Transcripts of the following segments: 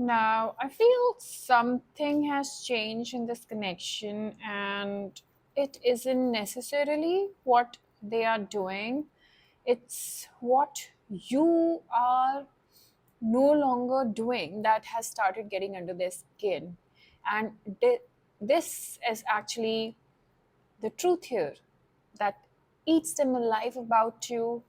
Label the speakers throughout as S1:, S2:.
S1: Now, I feel something has changed in this connection, and it isn't necessarily what they are doing, it's what you are no longer doing that has started getting under their skin. And this is actually the truth here that eats them alive about you.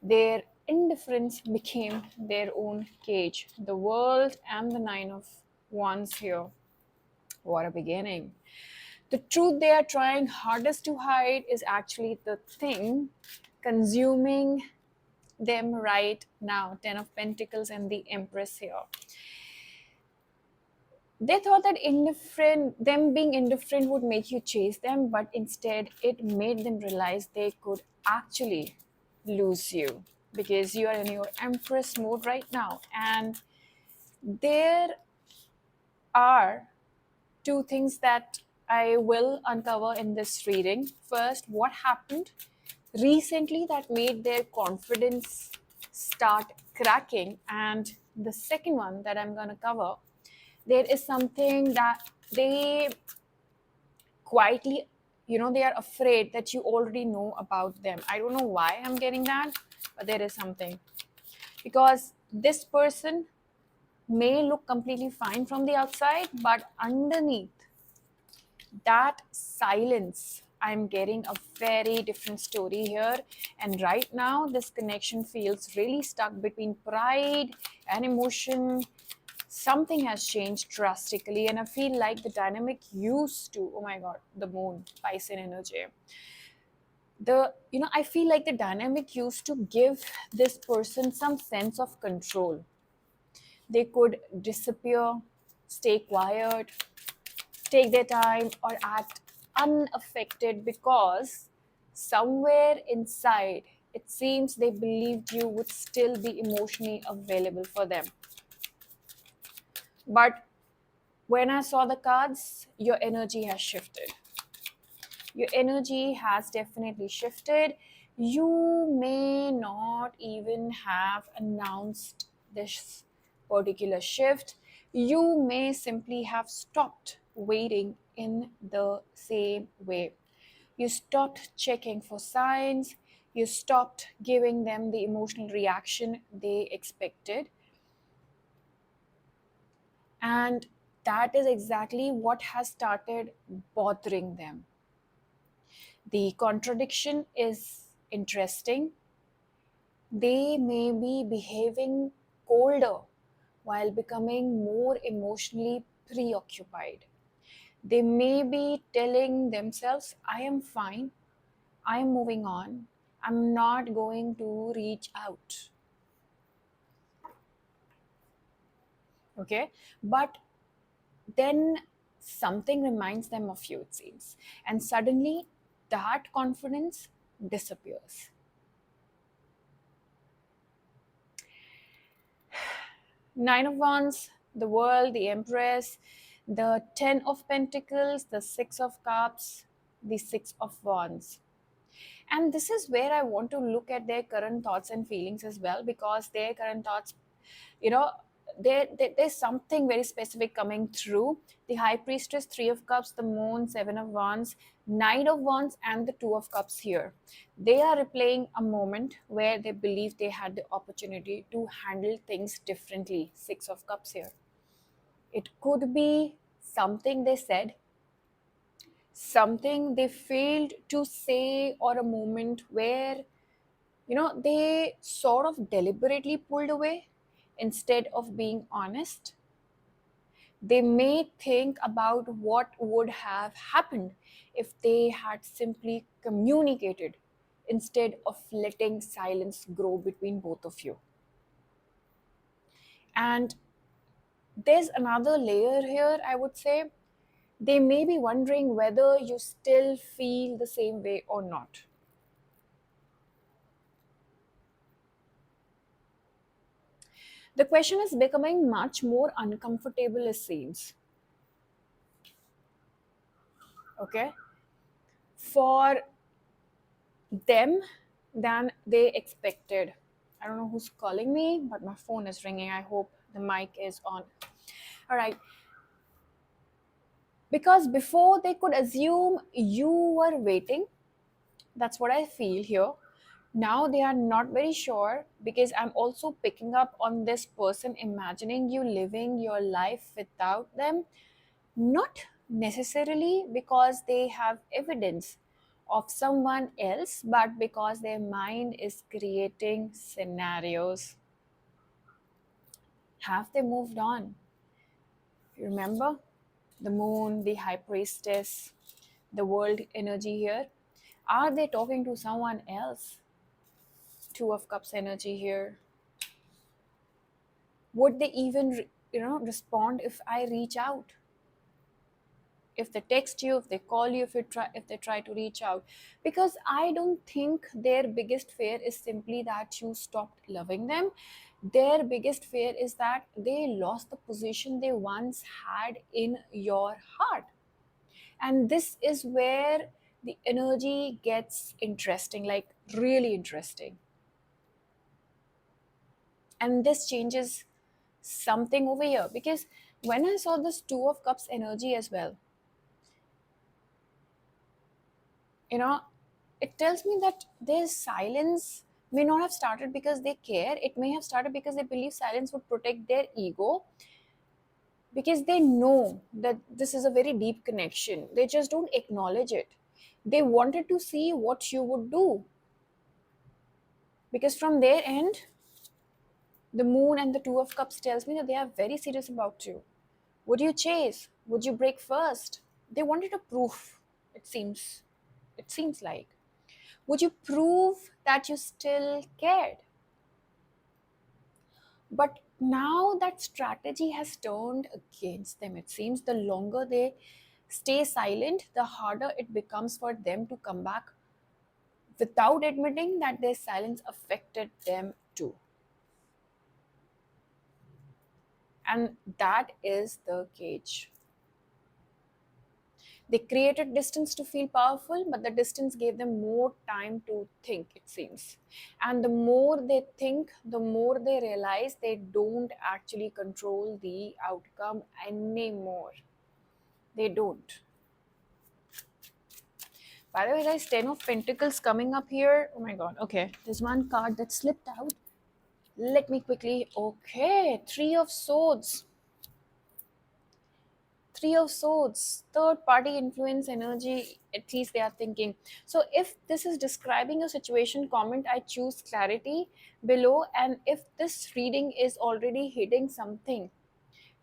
S1: Their indifference became their own cage. The world and the Nine of Wands here. What a beginning. The truth they are trying hardest to hide is actually the thing consuming them right now. Ten of Pentacles and the Empress here. They thought that them being indifferent would make you chase them, but instead it made them realize they could actually lose you because you are in your Empress mode right now. And there are two things that I will uncover in this reading. First, what happened recently that made their confidence start cracking, and the second one that I'm going to cover, there is something that they quietly, they are afraid that you already know about them. I don't know why I'm getting that, but there is something. Because this person may look completely fine from the outside, but underneath that silence, I'm getting a very different story here. And right now, this connection feels really stuck between pride and emotion. Something has changed drastically, and I feel like the dynamic used to, oh my god, the moon, Piscean energy. I feel like the dynamic used to give this person some sense of control. They could disappear, stay quiet, take their time, or act unaffected because somewhere inside it seems they believed you would still be emotionally available for them. But when I saw the cards, your energy has shifted. Your energy has definitely shifted. You may not even have announced this particular shift. You may simply have stopped waiting in the same way. You stopped checking for signs. You stopped giving them the emotional reaction they expected. And that is exactly what has started bothering them. The contradiction is interesting. They may be behaving colder while becoming more emotionally preoccupied. They may be telling themselves, I am fine, I am moving on, I'm not going to reach out. Okay? But then something reminds them of you, it seems. And suddenly that confidence disappears. Nine of Wands, the World, the Empress, the Ten of Pentacles, the Six of Cups, the Six of Wands. And this is where I want to look at their current thoughts and feelings as well, because their current thoughts, you know, there's something very specific coming through. The High Priestess, Three of Cups, the Moon, Seven of Wands, Nine of Wands, and the Two of Cups here. They are replaying a moment where they believe they had the opportunity to handle things differently. Six of Cups here. It could be something they said, something they failed to say, or a moment where they sort of deliberately pulled away instead of being honest. They may think about what would have happened if they had simply communicated instead of letting silence grow between both of you. And there's another layer here, I would say. They may be wondering whether you still feel the same way or not. The question is becoming much more uncomfortable, it seems. Okay? For them than they expected. I don't know who's calling me, but my phone is ringing. I hope the mic is on. All right, because before they could assume you were waiting, that's what I feel here. Now they are not very sure, because I'm also picking up on this person imagining you living your life without them, not necessarily because they have evidence of someone else, but because their mind is creating scenarios. Have they moved on? Remember the moon, the high priestess, the world energy here. Are they talking to someone else? Two of cups energy here. Would they even respond if I reach out? If they text you, if they call you, if they try to reach out? Because I don't think their biggest fear is simply that you stopped loving them. Their biggest fear is that they lost the position they once had in your heart. And this is where the energy gets interesting, like really interesting. And this changes something over here, because when I saw this two of cups energy as well, you know it tells me that their silence may not have started because they care. It may have started because they believe silence would protect their ego, because they know that this is a very deep connection. They just don't acknowledge it. They wanted to see what you would do, because from their end, the moon and the two of cups tells me that they are very serious about you. Would you chase? Would you break first? They wanted a proof, it seems. It seems like. Would you prove that you still cared? But now that strategy has turned against them. It seems the longer they stay silent, the harder it becomes for them to come back without admitting that their silence affected them too. And that is the cage. They created distance to feel powerful, but the distance gave them more time to think, it seems. And the more they think, the more they realize they don't actually control the outcome anymore. They don't. By the way, guys, 10 of Pentacles coming up here. Oh my god. Okay, there's one card that slipped out. Let me quickly. Okay, Three of Swords. Three of Swords, third party influence energy, at least they are thinking. So, if this is describing a situation, comment I choose clarity below. And if this reading is already hitting something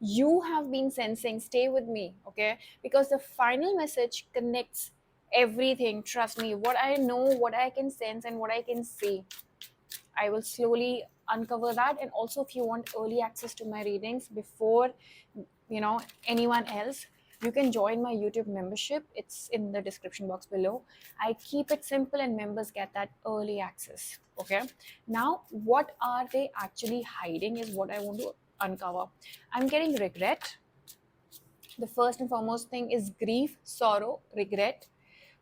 S1: you have been sensing, stay with me, okay? Because the final message connects everything. Trust me, what I know, what I can sense, and what I can see, I will slowly uncover that. And also, if you want early access to my readings before anyone else, you can join my YouTube membership. It's in the description box below. I keep it simple and members get that early access. Okay. Now, what are they actually hiding is what I want to uncover. I'm getting regret. The first and foremost thing is grief, sorrow, regret,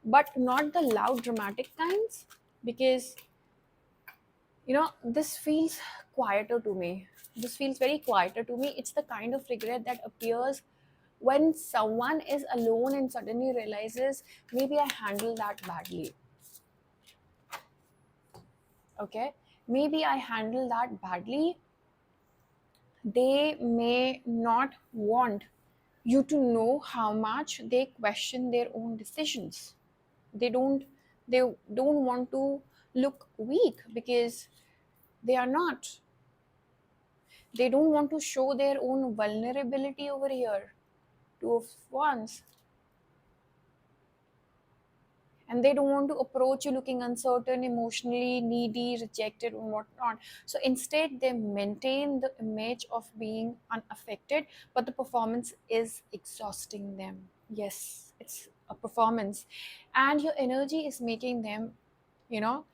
S1: but not the loud dramatic kinds, because this feels quieter to me. This feels very quieter to me. It's the kind of regret that appears when someone is alone and suddenly realizes, maybe I handled that badly. Okay, maybe I handled that badly. They may not want you to know how much they question their own decisions. They don't want to look weak, because they are not. They don't want to show their own vulnerability over here. Two of Wands. And they don't want to approach you looking uncertain, emotionally needy, rejected, and whatnot. So instead, they maintain the image of being unaffected, but the performance is exhausting them. Yes, it's a performance. And your energy is making them, you know,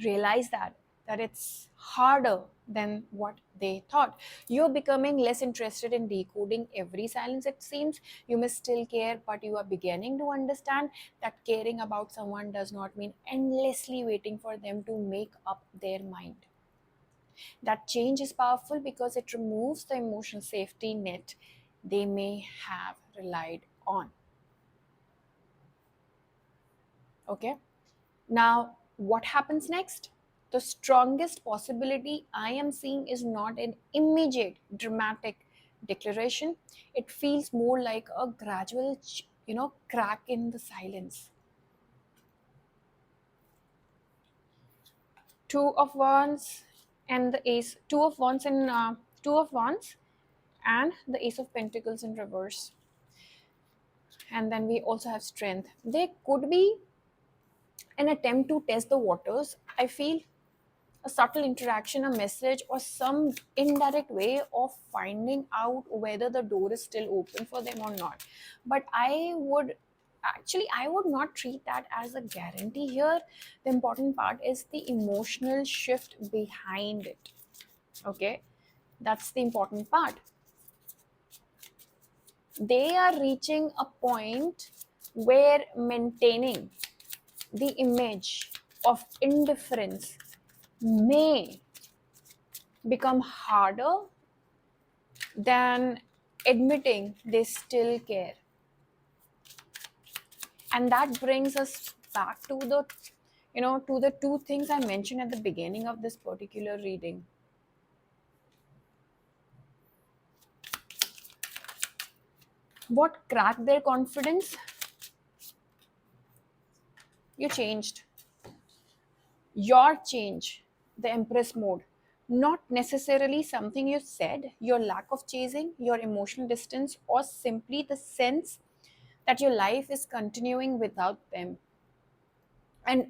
S1: realize that it's harder than what they thought. You're becoming less interested in decoding every silence, it seems. You may still care, but you are beginning to understand that caring about someone does not mean endlessly waiting for them to make up their mind. That change is powerful because it removes the emotional safety net they may have relied on. Okay. Now, what happens next? The strongest possibility I am seeing is not an immediate dramatic declaration. It feels more like a gradual, crack in the silence. Two of Wands and the Ace, Two of Wands and the Ace of Pentacles in reverse. And then we also have Strength. There could be an attempt to test the waters. I feel a subtle interaction, a message, or some indirect way of finding out whether the door is still open for them or not. But I would not treat that as a guarantee here. The important part is the emotional shift behind it. Okay, that's the important part. They are reaching a point where maintaining the image of indifference may become harder than admitting they still care. And that brings us back to the two things I mentioned at the beginning of this particular reading. What cracked their confidence? You changed. Your change, the Empress mode, not necessarily something you said, your lack of chasing, your emotional distance, or simply the sense that your life is continuing without them. And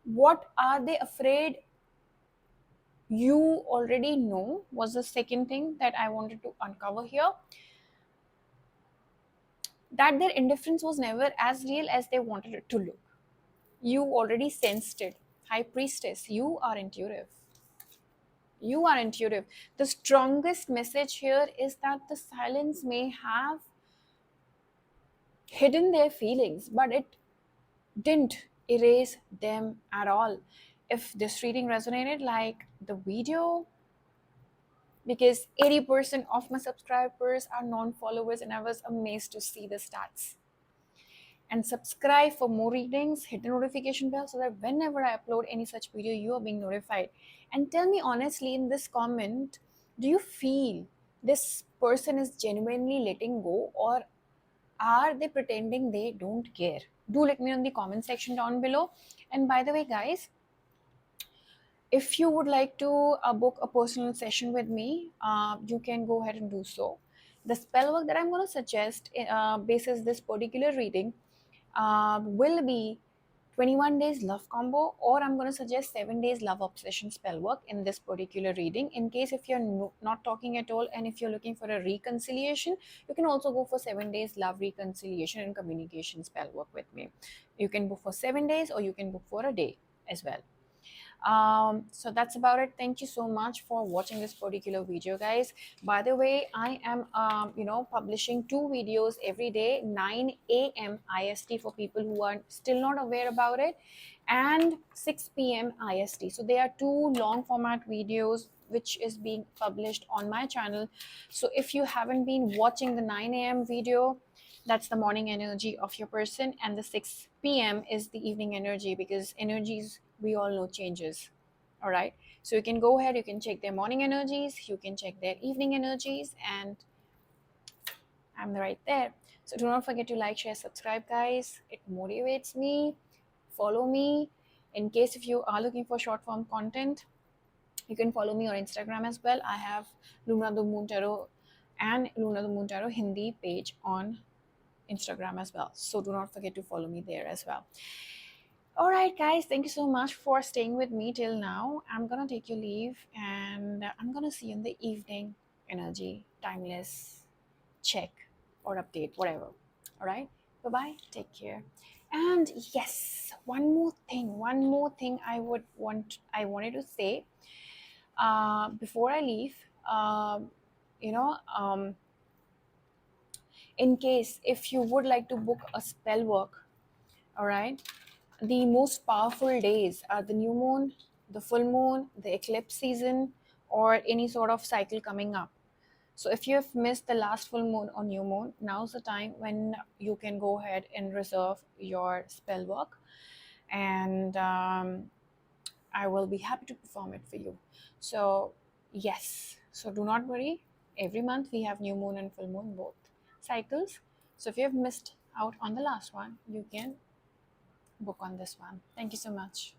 S1: what are they afraid you already know was the second thing that I wanted to uncover here. That their indifference was never as real as they wanted it to look. You already sensed it. High Priestess, you are intuitive. You are intuitive. The strongest message here is that the silence may have hidden their feelings, but it didn't erase them at all. If this reading resonated, like the video, because 80% of my subscribers are non-followers, and I was amazed to see the stats. And subscribe for more readings, hit the notification bell so that whenever I upload any such video, you are being notified. And tell me honestly in this comment, do you feel this person is genuinely letting go, or are they pretending they don't care? Do let me know in the comment section down below. And by the way, guys, if you would like to book a personal session with me, you can go ahead and do so. The spell work that I'm going to suggest, basis this particular reading, will be 21 days love combo, or I'm going to suggest 7 days love obsession spell work in this particular reading. In case if you're not talking at all and if you're looking for a reconciliation, you can also go for 7 days love reconciliation and communication spell work with me. You can book for 7 days or you can book for a day as well. So that's about it. Thank you so much for watching this particular video, guys. By the way, I am publishing 2 videos every day, 9 a.m. IST for people who are still not aware about it, and 6 p.m. IST. So they are 2 long format videos which is being published on my channel. So if you haven't been watching the 9 a.m. video, that's the morning energy of your person, and the 6 p.m. is the evening energy, because energies, we all know, changes. All right, so you can go ahead, you can check their morning energies, you can check their evening energies, and I'm right there. So do not forget to like, share, subscribe, guys. It motivates me. Follow me. In case if you are looking for short form content, you can follow me on Instagram as well. I have Luna the Moon Tarot and Luna the Moon Tarot Hindi page on Instagram as well. So do not forget to follow me there as well. All right, guys, thank you so much for staying with me till now. I'm gonna take your leave, and I'm gonna see you in the evening energy, timeless check or update, whatever. All right, bye bye, take care. And yes, one more thing I wanted to say before I leave. You know, in case if you would like to book a spell work, all right, the most powerful days are the new moon, the full moon, the eclipse season, or any sort of cycle coming up. So if you have missed the last full moon or new moon, now's the time when you can go ahead and reserve your spell work, and I will be happy to perform it for you. So yes, so do not worry. Every month we have new moon and full moon, both cycles. So if you have missed out on the last one, you can book on this one. Thank you so much.